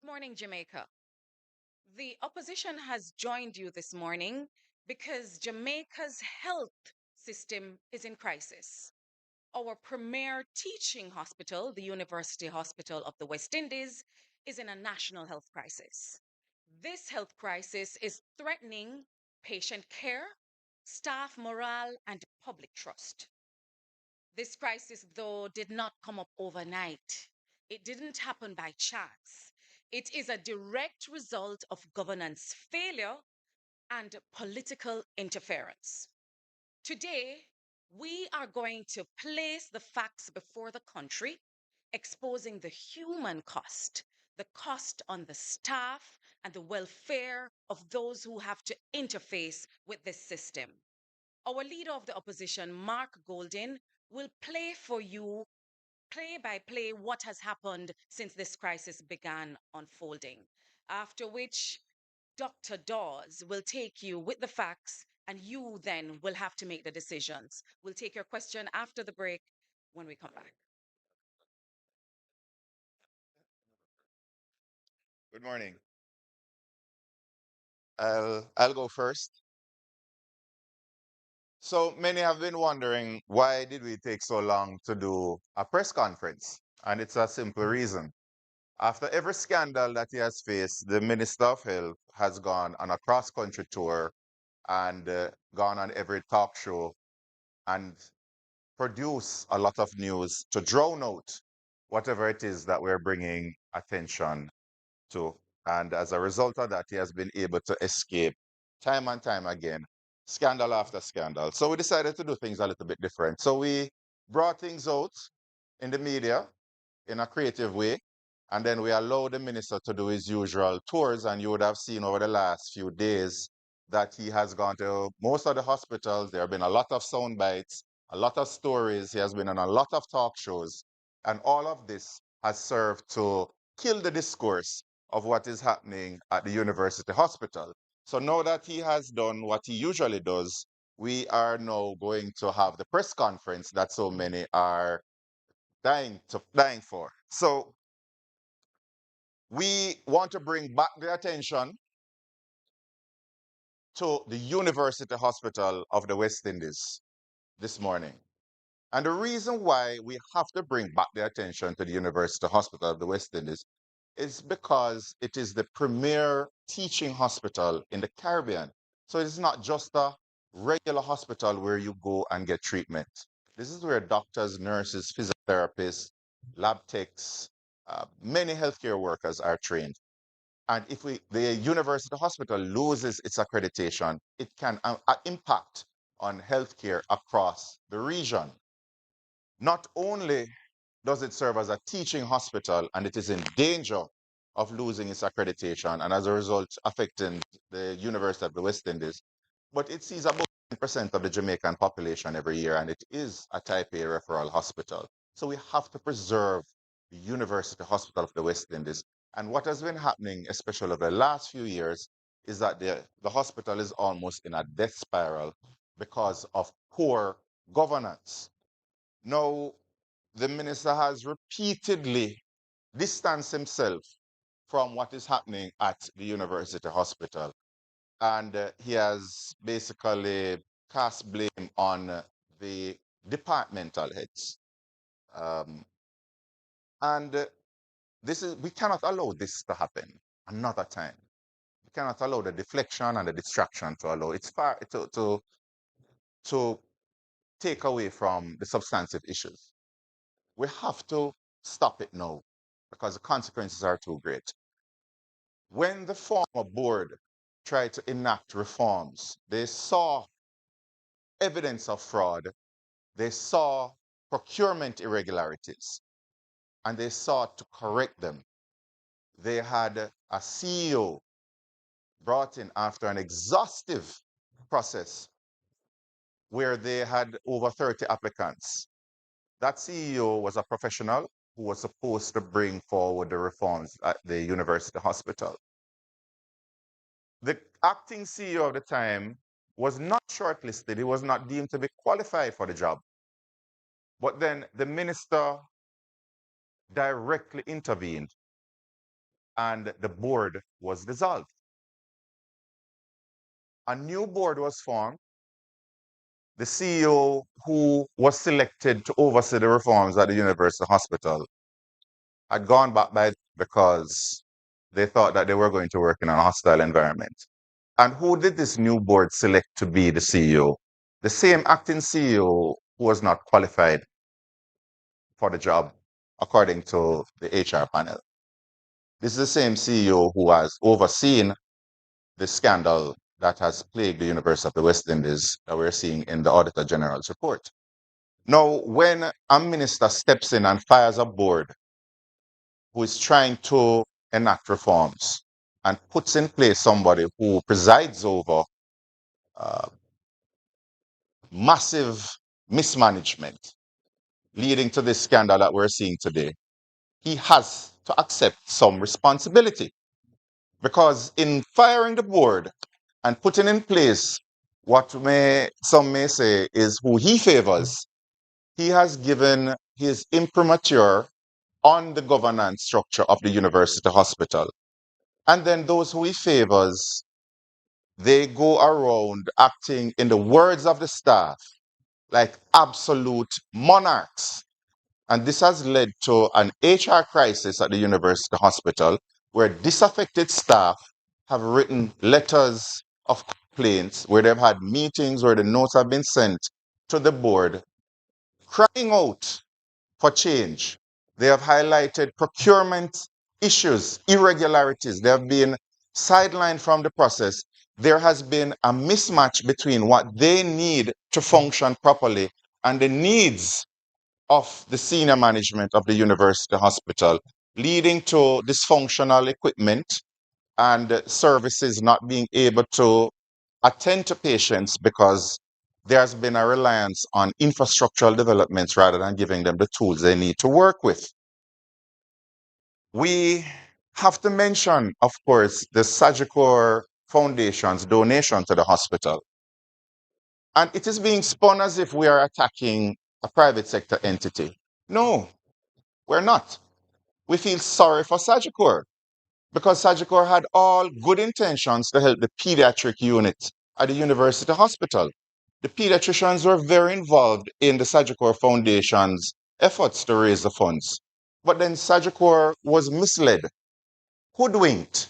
Morning, Jamaica. The opposition has joined you this morning because Jamaica's health system is in crisis. Our premier teaching hospital, the University Hospital of the West Indies, is in a national health crisis. This health crisis is threatening patient care, staff morale, and public trust. This crisis, though, did not come up overnight. It didn't happen by chance. It is a direct result of governance failure and political interference. Today, we are going to place the facts before the country, exposing the human cost, the cost on the staff, and the welfare of those who have to interface with this system. Our leader of the opposition, Mark Goldin, will play for you play by play what has happened since this crisis began unfolding. After which, Dr. Dawes will take you with the facts, and you then will have to make the decisions. We'll take your question after the break when we come back. Good morning. I'll go first. So many have been wondering why did we take so long to do a press conference? And it's a simple reason. After every scandal that he has faced, the Minister of Health has gone on a cross-country tour and gone on every talk show and produced a lot of news to drown out whatever it is that we're bringing attention to. And as a result of that, he has been able to escape time and time again, scandal after scandal. So we decided to do things a little bit different. So we brought things out in the media in a creative way. And then we allowed the minister to do his usual tours. And you would have seen over the last few days that he has gone to most of the hospitals. There have been a lot of sound bites, a lot of stories. He has been on a lot of talk shows. And all of this has served to kill the discourse of what is happening at the university hospital. So now that he has done what he usually does, we are now going to have the press conference that so many are dying for. So we want to bring back the attention to the University Hospital of the West Indies this morning. And the reason why we have to bring back the attention to the University Hospital of the West Indies is because it is the premier teaching hospital in the Caribbean. So it's not just a regular hospital where you go and get treatment. This is where doctors, nurses, physiotherapists, lab techs, many healthcare workers are trained. And if the university hospital loses its accreditation, it can impact on healthcare across the region. Not only does it serve as a teaching hospital and it is in danger of losing its accreditation and as a result affecting the University of the West Indies, but it sees about 10% of the Jamaican population every year and it is a type A referral hospital. So we have to preserve the University Hospital of the West Indies. And what has been happening, especially over the last few years, is that the hospital is almost in a death spiral because of poor governance. Now, the minister has repeatedly distanced himself from what is happening at the university hospital. And he has basically cast blame on the departmental heads. Um, and we cannot allow this to happen another time. We cannot allow the deflection and the distraction to allow it's far to take away from the substantive issues. We have to stop it now because the consequences are too great. When the former board tried to enact reforms, they saw evidence of fraud, they saw procurement irregularities, and they sought to correct them. They had a CEO brought in after an exhaustive process where they had over 30 applicants. That CEO was a professional who was supposed to bring forward the reforms at the university hospital. The acting CEO of the time was not shortlisted. He was not deemed to be qualified for the job. But then the minister directly intervened and the board was dissolved. A new board was formed. The CEO who was selected to oversee the reforms at the University Hospital had gone back by because they thought that they were going to work in a hostile environment. And who did this new board select to be the CEO? The same acting CEO who was not qualified for the job, according to the HR panel. This is the same CEO who has overseen the scandal that has plagued the University of the West Indies that we're seeing in the Auditor General's report. Now, when a minister steps in and fires a board who is trying to enact reforms and puts in place somebody who presides over uh, massive mismanagement leading to this scandal that we're seeing today, he has to accept some responsibility. Because in firing the board and putting in place what some may say is who he favors, he has given his imprimatur on the governance structure of the university hospital. And then those who he favors, they go around acting, in the words of the staff, like absolute monarchs. And this has led to an HR crisis at the university hospital where disaffected staff have written letters of complaints, where they've had meetings where the notes have been sent to the board crying out for change. They have highlighted procurement issues, irregularities. They have been sidelined from the process. There has been a mismatch between what they need to function properly and the needs of the senior management of the university hospital, leading to dysfunctional equipment and services not being able to attend to patients because there's been a reliance on infrastructural developments rather than giving them the tools they need to work with. We have to mention, of course, the Sagicor Foundation's donation to the hospital. And it is being spun as if we are attacking a private sector entity. No, we're not. We feel sorry for Sagicor because Sagicor had all good intentions to help the pediatric unit at the university hospital. The pediatricians were very involved in the Sagicor Foundation's efforts to raise the funds. But then Sagicor was misled, hoodwinked,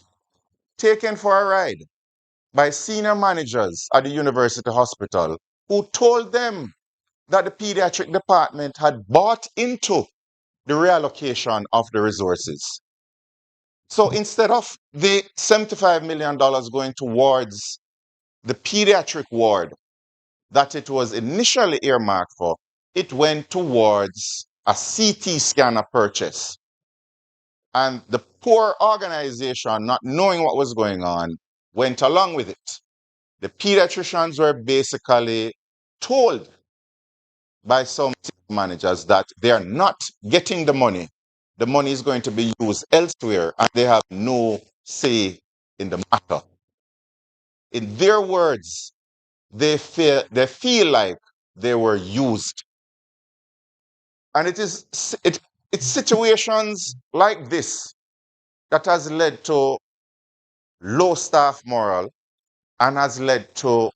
taken for a ride by senior managers at the university hospital who told them that the pediatric department had bought into the reallocation of the resources. So instead of the $75 million going towards the pediatric ward that it was initially earmarked for, it went towards a CT scanner purchase. And the poor organization, not knowing what was going on, went along with it. The pediatricians were basically told by some managers that they are not getting the money. The money is going to be used elsewhere and they have no say in the matter. In their words, they feel like they were used. And it's situations like this that has led to low staff morale and has led to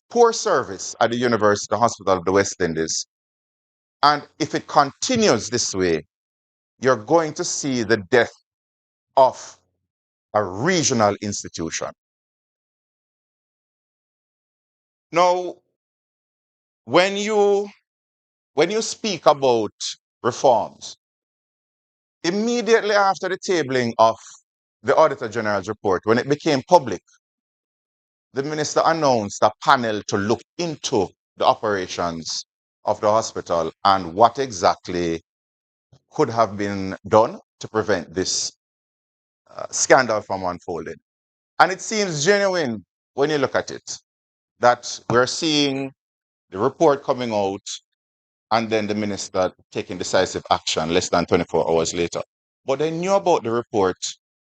poor service at the University Hospital of the West Indies. And if it continues this way, you're going to see the death of a regional institution. Now, when you speak about reforms, immediately after the tabling of the Auditor General's report, when it became public, the minister announced a panel to look into the operations of the hospital and what exactly could have been done to prevent this scandal from unfolding. And it seems genuine when you look at it, that we're seeing the report coming out and then the minister taking decisive action less than 24 hours later. But they knew about the report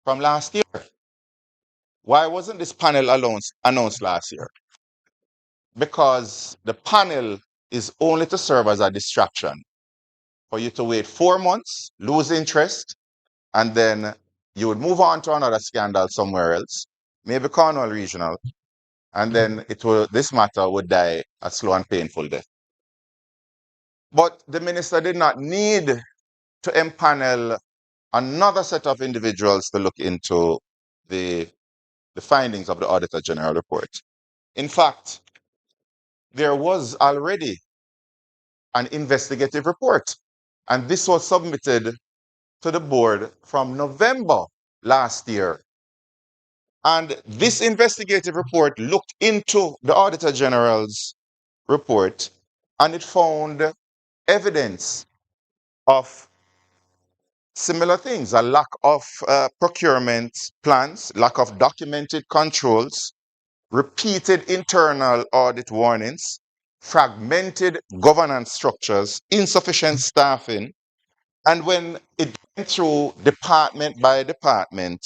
from last year. Why wasn't this panel announced last year? Because the panel is only to serve as a distraction for you to wait 4 months, lose interest, and then You would move on to another scandal somewhere else, maybe Cornwall Regional, and then this matter would die a slow and painful death. But the minister did not need to empanel another set of individuals to look into the findings of the Auditor General report. In fact, there was already an investigative report, and this was submitted to the board from November last year. And this investigative report looked into the Auditor General's report, and it found evidence of similar things: a lack of procurement plans, lack of documented controls, repeated internal audit warnings, fragmented governance structures, insufficient staffing. And when it went through department by department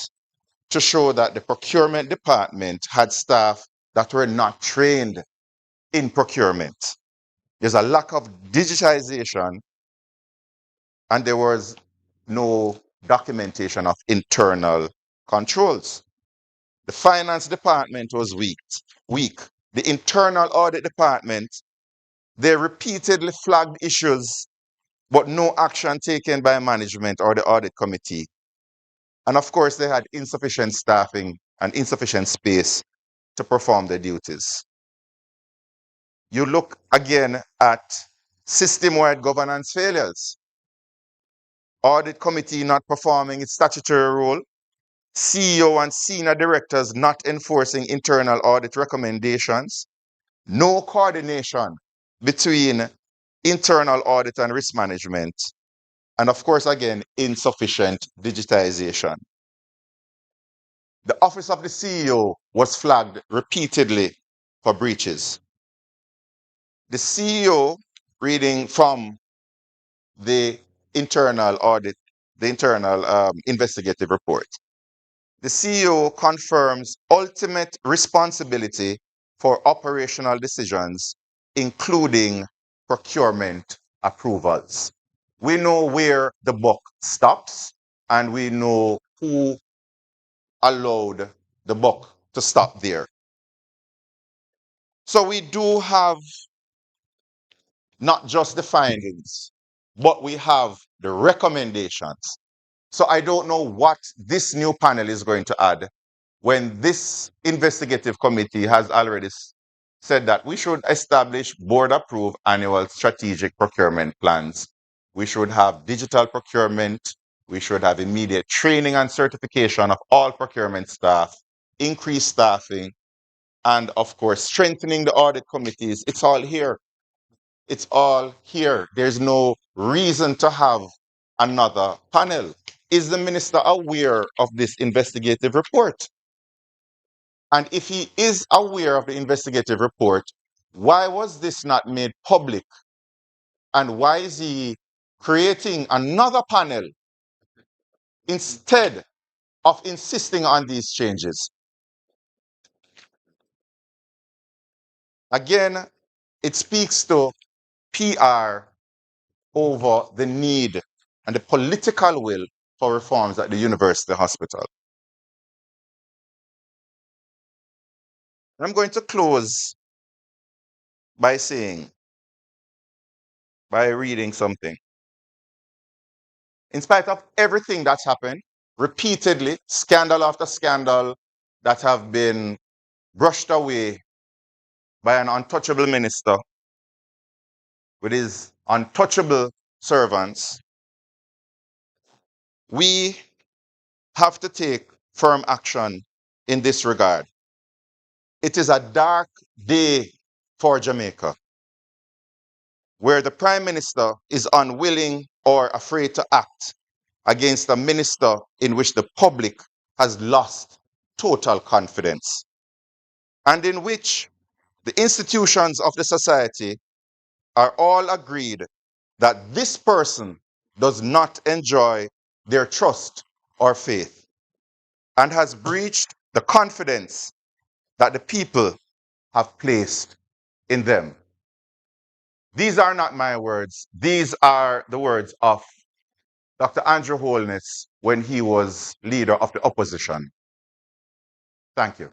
to show that the procurement department had staff that were not trained in procurement, there's a lack of digitization, and there was no documentation of internal controls. The finance department was weak. The internal audit department, they repeatedly flagged issues, but no action taken by management or the audit committee. And of course, they had insufficient staffing and insufficient space to perform their duties. You look again at system-wide governance failures. Audit committee not performing its statutory role, CEO and senior directors not enforcing internal audit recommendations, no coordination between internal audit and risk management, and of course, again, insufficient digitization. The office of the CEO was flagged repeatedly for breaches. The CEO, reading from the internal audit, the internal investigative report, the CEO confirms ultimate responsibility for operational decisions, including procurement approvals. We know where the buck stops, and we know who allowed the buck to stop there. So we do have not just the findings, but we have the recommendations. So I don't know what this new panel is going to add when this investigative committee has already said that we should establish board-approved annual strategic procurement plans. We should have digital procurement. We should have immediate training and certification of all procurement staff, increased staffing, and of course, strengthening the audit committees. It's all here. It's all here. There's no reason to have another panel. Is the minister aware of this investigative report? And if he is aware of the investigative report, why was this not made public? And why is he creating another panel instead of insisting on these changes? Again, it speaks to PR over the need and the political will for reforms at the university hospital. And I'm going to close by reading something. In spite of everything that's happened, repeatedly, scandal after scandal that have been brushed away by an untouchable minister with his untouchable servants, we have to take firm action in this regard. It is a dark day for Jamaica, where the Prime Minister is unwilling or afraid to act against a minister in which the public has lost total confidence, and in which the institutions of the society are all agreed that this person does not enjoy their trust or faith and has breached the confidence that the people have placed in them. These are not my words. These are the words of Dr. Andrew Holness when he was leader of the opposition. Thank you.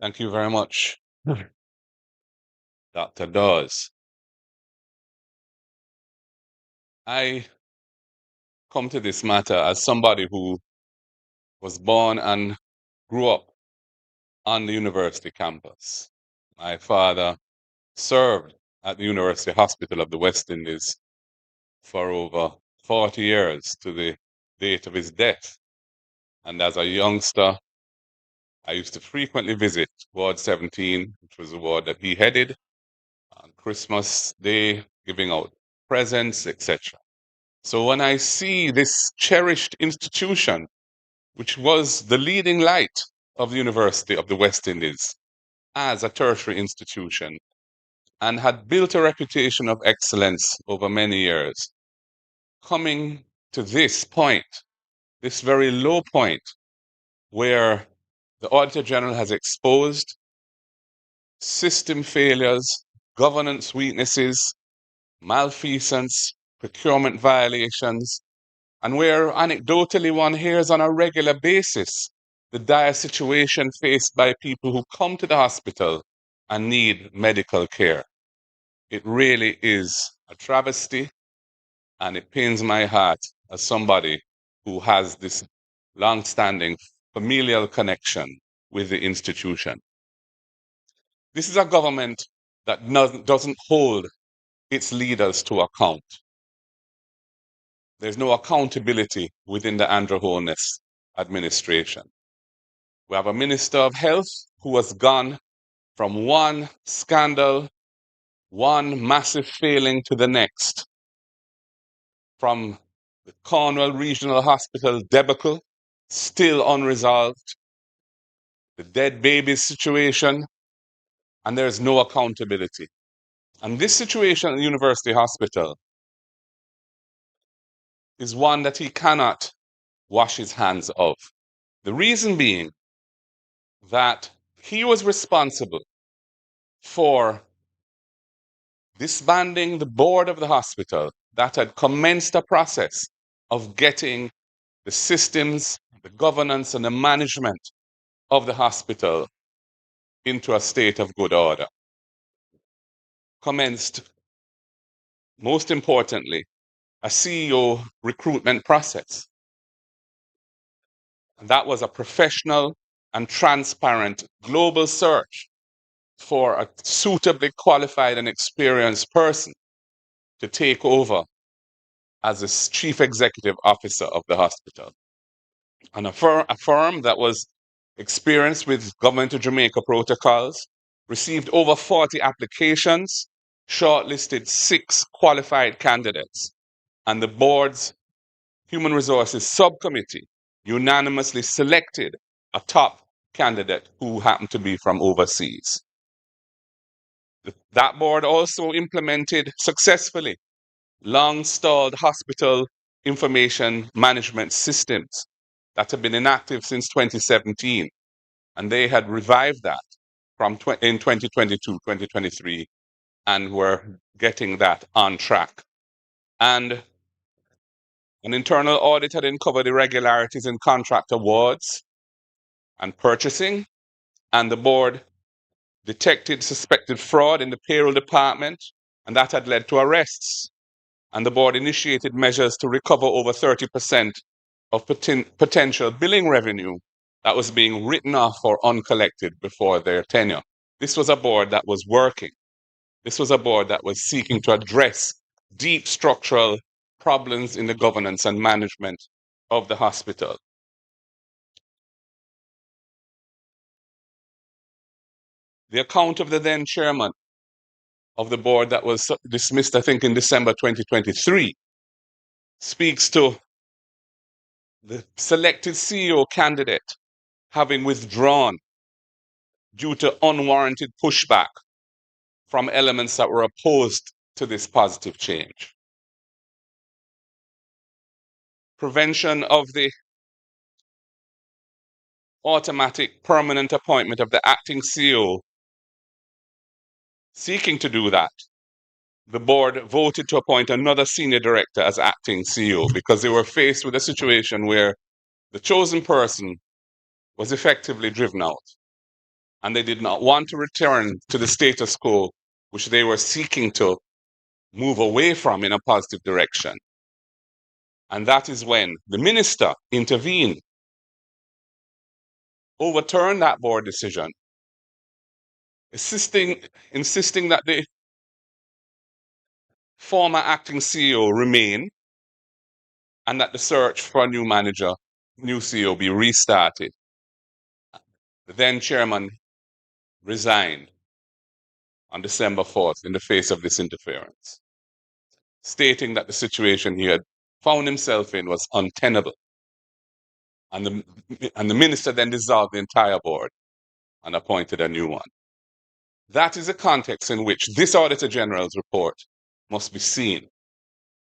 Thank you very much, Dr. Dawes. I come to this matter as somebody who was born and grew up on the university campus. My father served at the University Hospital of the West Indies for over 40 years to the date of his death. And as a youngster, I used to frequently visit Ward 17, which was the ward that he headed, on Christmas Day, giving out presents, etc. So when I see this cherished institution, which was the leading light of the University of the West Indies as a tertiary institution and had built a reputation of excellence over many years, coming to this point, this very low point, where the Auditor General has exposed system failures, governance weaknesses, malfeasance, procurement violations, and where anecdotally one hears on a regular basis the dire situation faced by people who come to the hospital and need medical care. It really is a travesty, and it pains my heart as somebody who has this long-standing familial connection with the institution. This is a government that doesn't hold its leaders to account. There's no accountability within the Andrew Holness administration. We have a Minister of Health who has gone from one scandal, one massive failing to the next. From the Cornwall Regional Hospital debacle, still unresolved, the dead babies situation, and there's no accountability. And this situation at the University Hospital is one that he cannot wash his hands of. The reason being that he was responsible for disbanding the board of the hospital that had commenced a process of getting the systems, the governance, and the management of the hospital into a state of good order. Commenced, most importantly, a CEO recruitment process. And that was a professional and transparent global search for a suitably qualified and experienced person to take over as the chief executive officer of the hospital. And a firm that was experienced with Government of Jamaica protocols, received over 40 applications, shortlisted 6 qualified candidates, and the board's Human Resources Subcommittee unanimously selected a top candidate who happened to be from overseas. That board also implemented successfully long-stalled hospital information management systems that have been inactive since 2017. And they had revived that in 2022, 2023, and were getting that on track. And an internal audit had uncovered irregularities in contract awards and purchasing, and the board detected suspected fraud in the payroll department, and that had led to arrests. And the board initiated measures to recover over 30% of potential billing revenue that was being written off or uncollected before their tenure. This was a board that was working. This was a board that was seeking to address deep structural problems in the governance and management of the hospital. The account of the then chairman of the board that was dismissed, I think, in December 2023, speaks to the selected CEO candidate having withdrawn due to unwarranted pushback from elements that were opposed to this positive change. prevention of the automatic permanent appointment of the acting CEO, seeking to do that, the board voted to appoint another senior director as acting CEO because they were faced with a situation where the chosen person was effectively driven out, and they did not want to return to the status quo, which they were seeking to move away from in a positive direction. And that is when the minister intervened, overturned that board decision, insisting that the former acting CEO remain and that the search for a new manager, new CEO, be restarted. The then chairman resigned on December 4th in the face of this interference, stating that the situation he had found himself in was untenable. And the minister then dissolved the entire board and appointed a new one. That is the context in which this Auditor General's report must be seen.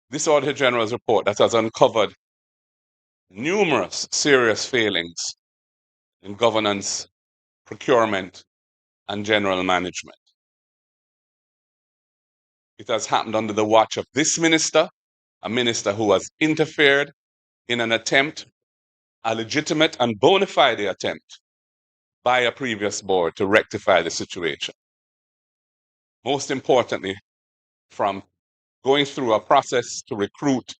This Auditor General's report that has uncovered numerous serious failings in governance, procurement, and general management. It has happened under the watch of this minister, a minister who has interfered in an attempt, a legitimate and bona fide attempt, by a previous board to rectify the situation. Most importantly, from going through a process to recruit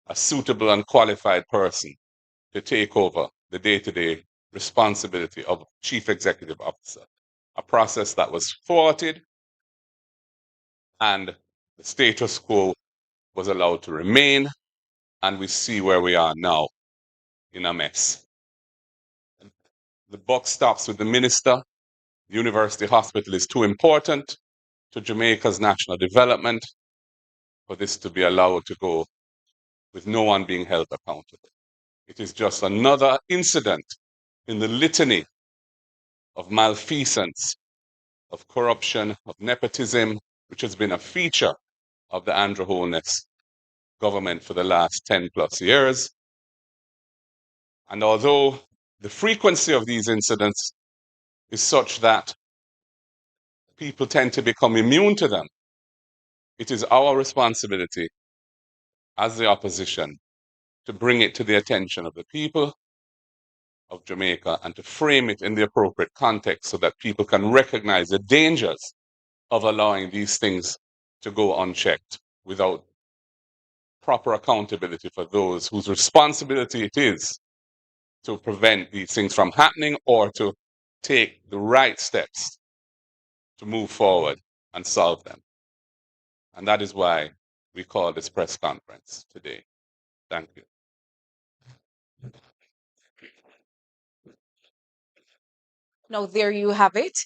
a suitable and qualified person to take over the day-to-day responsibility of Chief Executive Officer, a process that was thwarted, and the status quo was allowed to remain, and we see where we are now, in a mess. The buck stops with the minister. The university hospital is too important to Jamaica's national development for this to be allowed to go with no one being held accountable. It is just another incident in the litany of malfeasance, of corruption, of nepotism, which has been a feature of the Andrew Holness government for the last 10 plus years. And although the frequency of these incidents is such that people tend to become immune to them, it is our responsibility as the opposition to bring it to the attention of the people of Jamaica and to frame it in the appropriate context so that people can recognize the dangers of allowing these things to go unchecked without proper accountability for those whose responsibility it is to prevent these things from happening or to take the right steps to move forward and solve them. And that is why we call this press conference today. Thank you. Now, there you have it.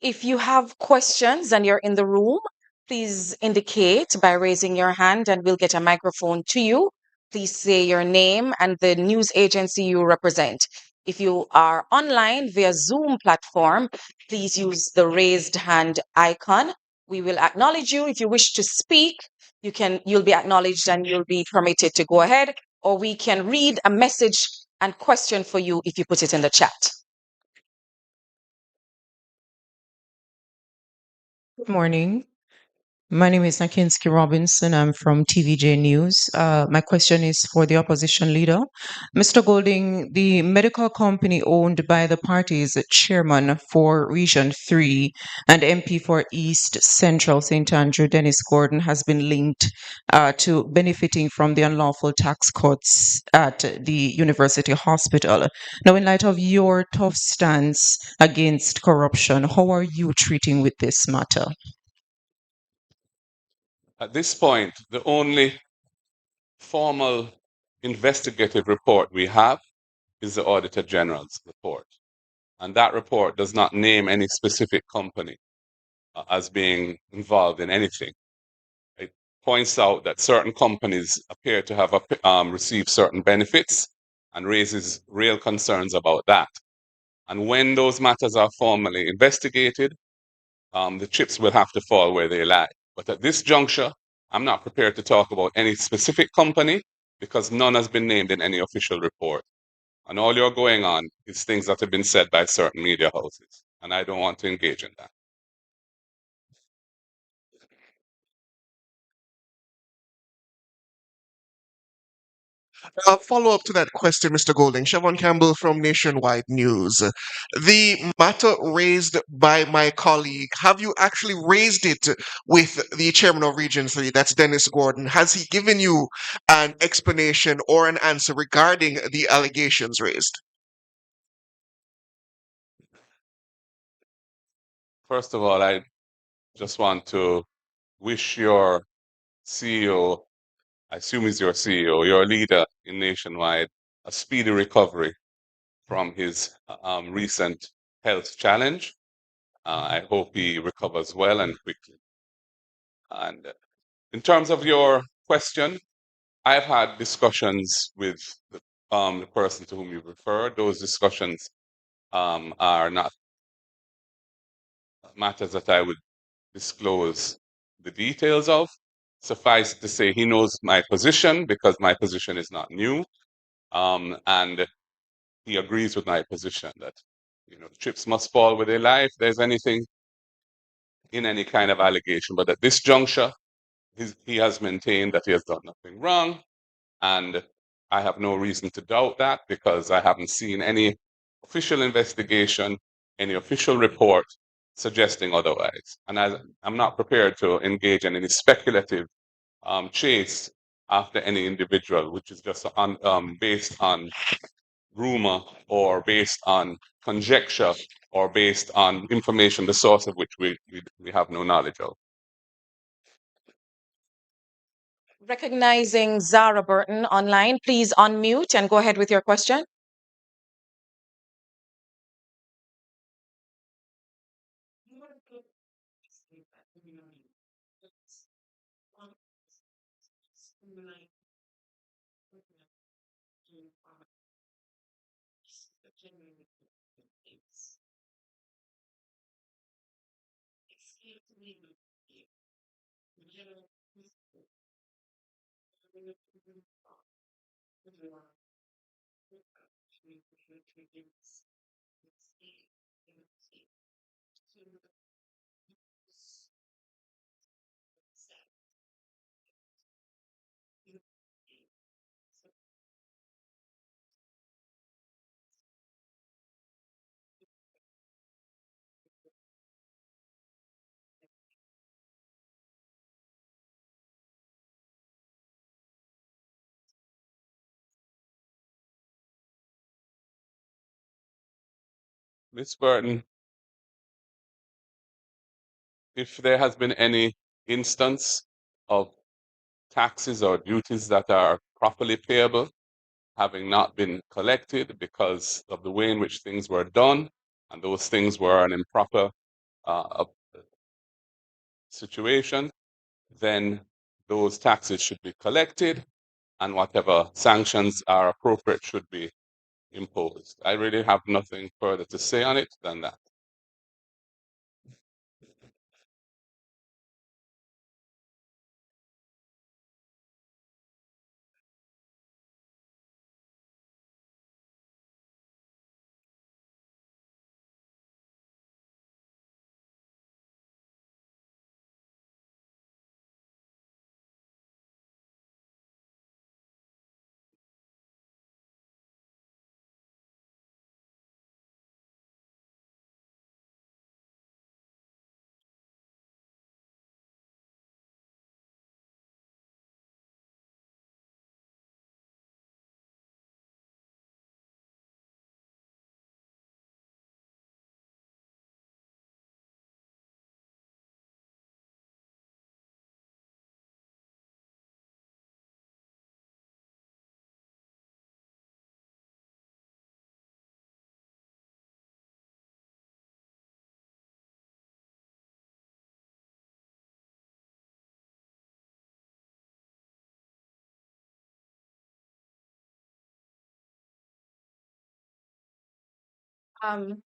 If you have questions and you're in the room, please indicate by raising your hand and we'll get a microphone to you. Please say your name and the news agency you represent. If you are online via Zoom platform, please use the raised hand icon. We will acknowledge you. If you wish to speak, you'll be acknowledged and you'll be permitted to go ahead, or we can read a message and question for you if you put it in the chat. Good morning. My name is Nakinski Robinson. I'm from TVJ News. My question is for the opposition leader. Mr. Golding, the medical company owned by the party's chairman for Region 3 and MP for East Central St. Andrew, Dennis Gordon, has been linked to benefiting from the unlawful tax cuts at the university hospital. Now, in light of your tough stance against corruption, how are you treating with this matter? At this point, the only formal investigative report we have is the Auditor General's report. And that report does not name any specific company as being involved in anything. It points out that certain companies appear to have received certain benefits and raises real concerns about that. And when those matters are formally investigated, the chips will have to fall where they lie. But at this juncture, I'm not prepared to talk about any specific company because none has been named in any official report. And all you're going on is things that have been said by certain media houses. And I don't want to engage in that. Follow up to that question, Mr. Golding. Siobhan Campbell from Nationwide News. The matter raised by my colleague, have you actually raised it with the chairman of Region 3, that's Dennis Gordon? Has he given you an explanation or an answer regarding the allegations raised? First of all, I just want to wish your CEO, I assume he's your CEO, your leader in Nationwide, a speedy recovery from his recent health challenge. I hope he recovers well and quickly. And in terms of your question, I've had discussions with the person to whom you referred. Those discussions are not matters that I would disclose the details of. Suffice to say, he knows my position because my position is not new, and he agrees with my position that the chips must fall where they lie if there's anything in any kind of allegation. But at this juncture, he has maintained that he has done nothing wrong, and I have no reason to doubt that because I haven't seen any official investigation, any official report suggesting otherwise. And I'm not prepared to engage in any speculative chase after any individual, which is just based on rumor or based on conjecture or based on information, the source of which we have no knowledge of. Recognizing Zara Burton online, please unmute and go ahead with your question. Ms. Burton, if there has been any instance of taxes or duties that are properly payable having not been collected because of the way in which things were done, and those things were an improper situation, then those taxes should be collected and whatever sanctions are appropriate should be imposed. I really have nothing further to say on it than that. Um,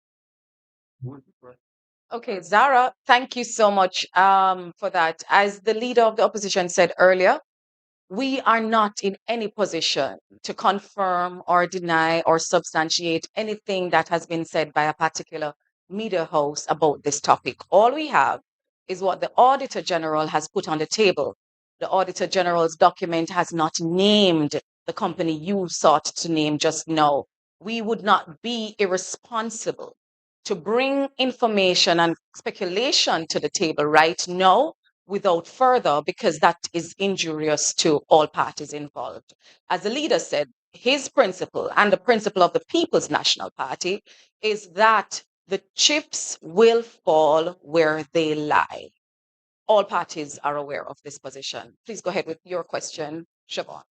okay, Zara, thank you so much for that. As the leader of the opposition said earlier, We are not in any position to confirm or deny or substantiate anything that has been said by a particular media house about this topic. All we have is what the Auditor General has put on the table. The Auditor General's document has not named the company you sought to name just now. We would not be irresponsible to bring information and speculation to the table right now without further, because that is injurious to all parties involved. As the leader said, his principle and the principle of the People's National Party is that the chips will fall where they lie. All parties are aware of this position. Please go ahead with your question, Siobhan.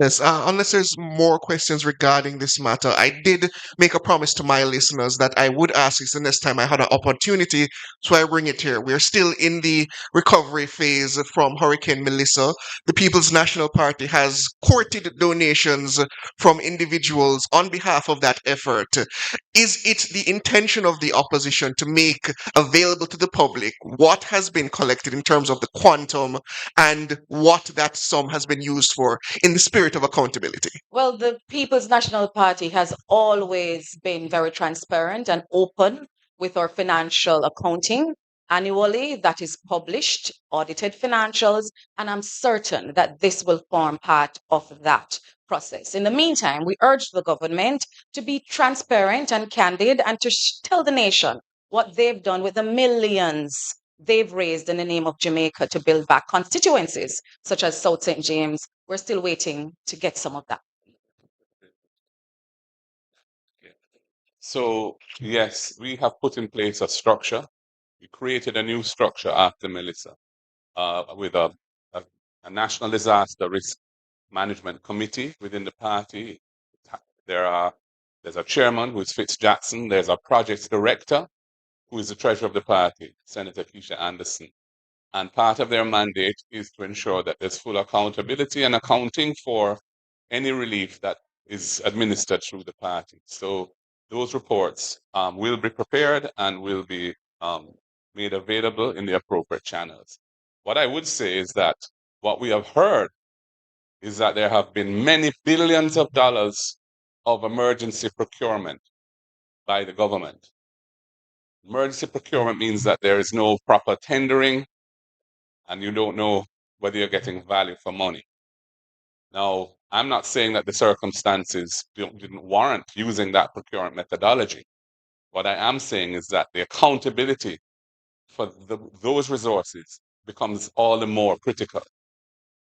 Yes, unless there's more questions regarding this matter, I did make a promise to my listeners that I would ask this the next time I had an opportunity, so I bring it here. We're still in the recovery phase from Hurricane Melissa. The People's National Party has courted donations from individuals on behalf of that effort. Is it the intention of the opposition to make available to the public what has been collected in terms of the quantum and what that sum has been used for in the spirit of accountability? Well, the People's National Party has always been very transparent and open with our financial accounting annually. That is published, audited financials, and I'm certain that this will form part of that process. In the meantime, we urge the government to be transparent and candid and to tell the nation what they've done with the millions they've raised in the name of Jamaica to build back constituencies such as South St. James. We're still waiting to get some of that. So, yes, we have put in place a structure. We created a new structure after Melissa with a national disaster risk management committee within the party. There's a chairman who is Fitz Jackson. There's a projects director who is the treasurer of the party, Senator Keisha Anderson. And part of their mandate is to ensure that there's full accountability and accounting for any relief that is administered through the party. So those reports will be prepared and will be made available in the appropriate channels. What I would say is that what we have heard is that there have been many billions of dollars of emergency procurement by the government. Emergency procurement means that there is no proper tendering and you don't know whether you're getting value for money. Now, I'm not saying that the circumstances didn't warrant using that procurement methodology. What I am saying is that the accountability for those resources becomes all the more critical.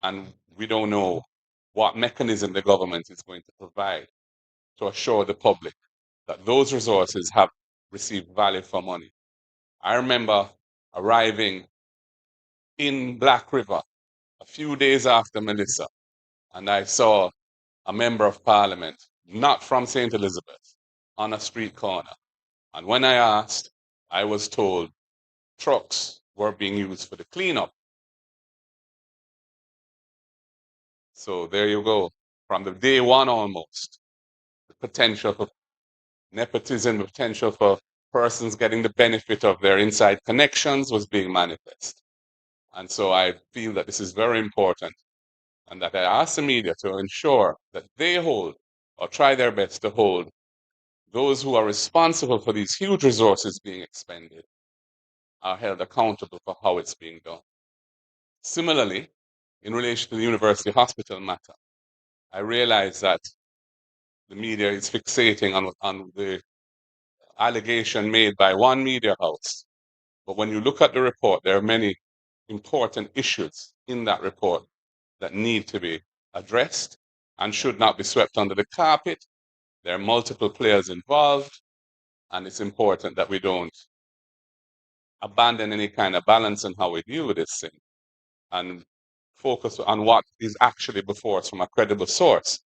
And we don't know what mechanism the government is going to provide to assure the public that those resources have received value for money. I remember arriving in Black River a few days after Melissa, and I saw a member of parliament, not from St. Elizabeth, on a street corner. And when I asked, I was told trucks were being used for the cleanup. So there you go. From the day one almost, the potential for nepotism, the potential for persons getting the benefit of their inside connections was being manifest. And so I feel that this is very important and that I ask the media to ensure that they hold or try their best to hold those who are responsible for these huge resources being expended are held accountable for how it's being done. Similarly, in relation to the university hospital matter, I realize that the media is fixating on the allegation made by one media house. But when you look at the report, there are many important issues in that report that need to be addressed and should not be swept under the carpet. There are multiple players involved, and it's important that we don't abandon any kind of balance in how we deal with this thing and focus on what is actually before us from a credible source.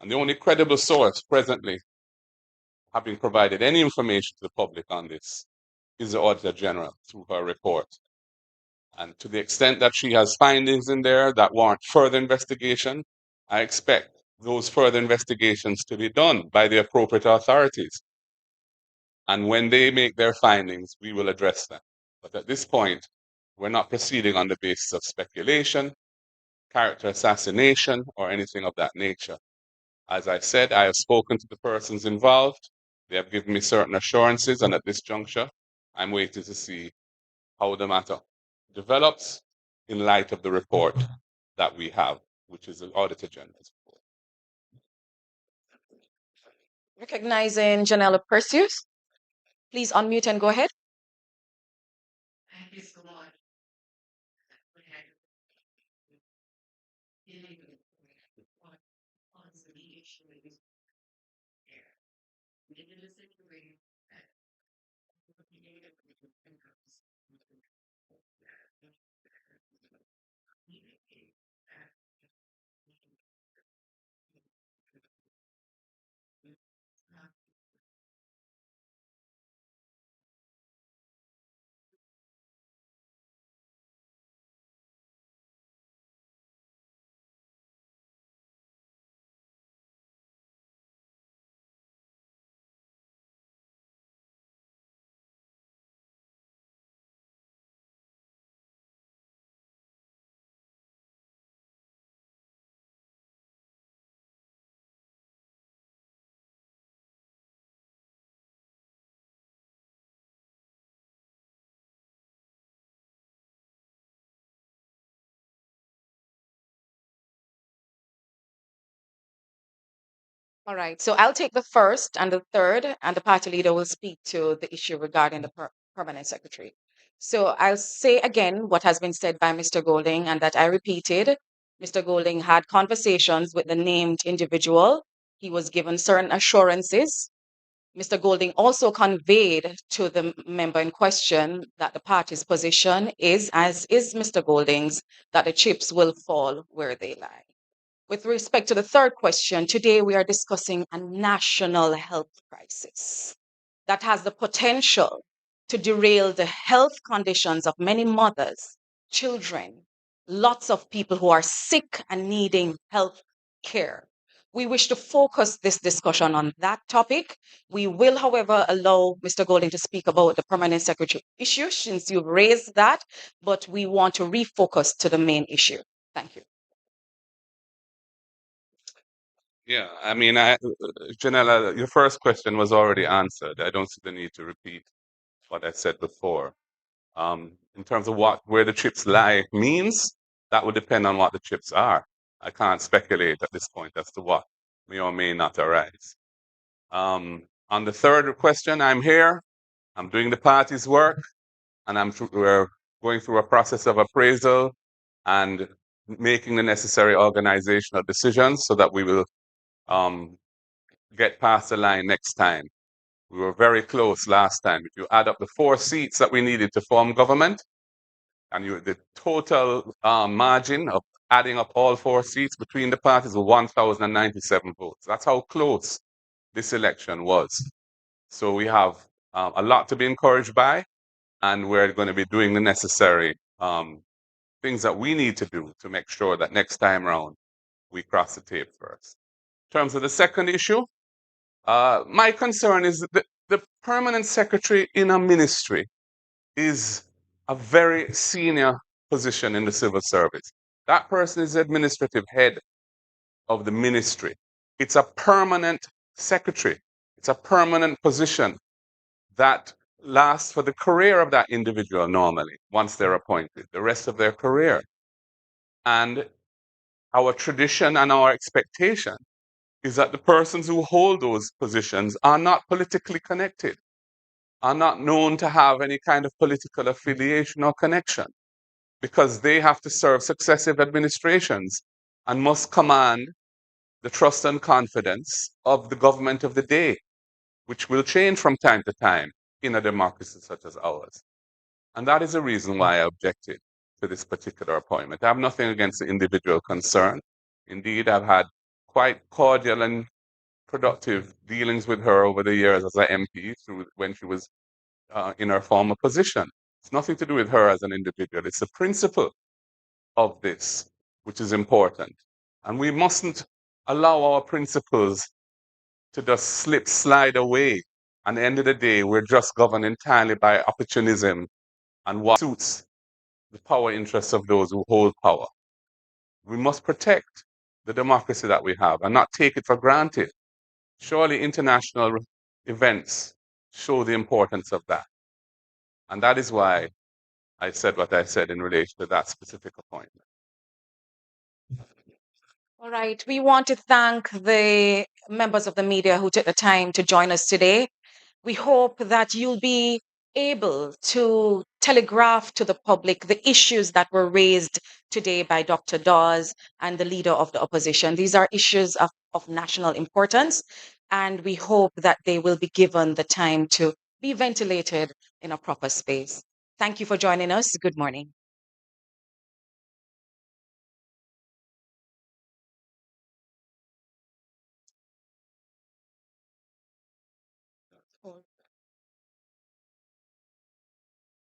And the only credible source presently having provided any information to the public on this is the Auditor General through her report. And to the extent that she has findings in there that warrant further investigation, I expect those further investigations to be done by the appropriate authorities. And when they make their findings, we will address them. But at this point, we're not proceeding on the basis of speculation, character assassination or anything of that nature. As I said, I have spoken to the persons involved. They have given me certain assurances, and at this juncture, I'm waiting to see how the matter develops in light of the report that we have, which is the Auditor General's report. Recognizing Janella Perseus. Please unmute and go ahead. Thank you so much. All right, so I'll take the first and the third, and the party leader will speak to the issue regarding the permanent secretary. So I'll say again what has been said by Mr. Golding and that I repeated. Mr. Golding had conversations with the named individual. He was given certain assurances. Mr. Golding also conveyed to the member in question that the party's position is, as is Mr. Golding's, that the chips will fall where they lie. With respect to the third question, today we are discussing a national health crisis that has the potential to derail the health conditions of many mothers, children, lots of people who are sick and needing health care. We wish to focus this discussion on that topic. We will, however, allow Mr. Golding to speak about the permanent secretary issue since you've raised that, but we want to refocus to the main issue. Thank you. Yeah, I mean, Janella, your first question was already answered. I don't see the need to repeat what I said before. In terms of where the chips lie means, that would depend on what the chips are. I can't speculate at this point as to what may or may not arise. On the third question, I'm here. I'm doing the party's work, and we're going through a process of appraisal and making the necessary organizational decisions so that we will get past the line next time. We were very close last time. If you add up the 4 seats that we needed to form government, and the total margin of adding up all 4 seats between the parties was 1,097 votes. That's how close this election was. So we have a lot to be encouraged by, and we're going to be doing the necessary things that we need to do to make sure that next time around we cross the tape first. In terms of the second issue, my concern is that the permanent secretary in a ministry is a very senior position in the civil service. That person is the administrative head of the ministry. It's a permanent secretary. It's a permanent position that lasts for the career of that individual normally, once they're appointed, the rest of their career. And our tradition and our expectation is that the persons who hold those positions are not politically connected, are not known to have any kind of political affiliation or connection, because they have to serve successive administrations and must command the trust and confidence of the government of the day, which will change from time to time in a democracy such as ours. And that is the reason why I objected to this particular appointment. I have nothing against the individual concerned. Indeed, I've had quite cordial and productive dealings with her over the years as an MP through when she was in her former position. It's nothing to do with her as an individual. It's the principle of this which is important. And we mustn't allow our principles to just slide away. At the end of the day, we're just governed entirely by opportunism and what suits the power interests of those who hold power. We must protect the democracy that we have and not take it for granted. Surely international events show the importance of that. And that is why I said what I said in relation to that specific appointment. All right. We want to thank the members of the media who took the time to join us today. We hope that you'll be able to telegraph to the public the issues that were raised today by Dr. Dawes and the leader of the opposition. These are issues of national importance, and we hope that they will be given the time to be ventilated in a proper space. Thank you for joining us. Good morning.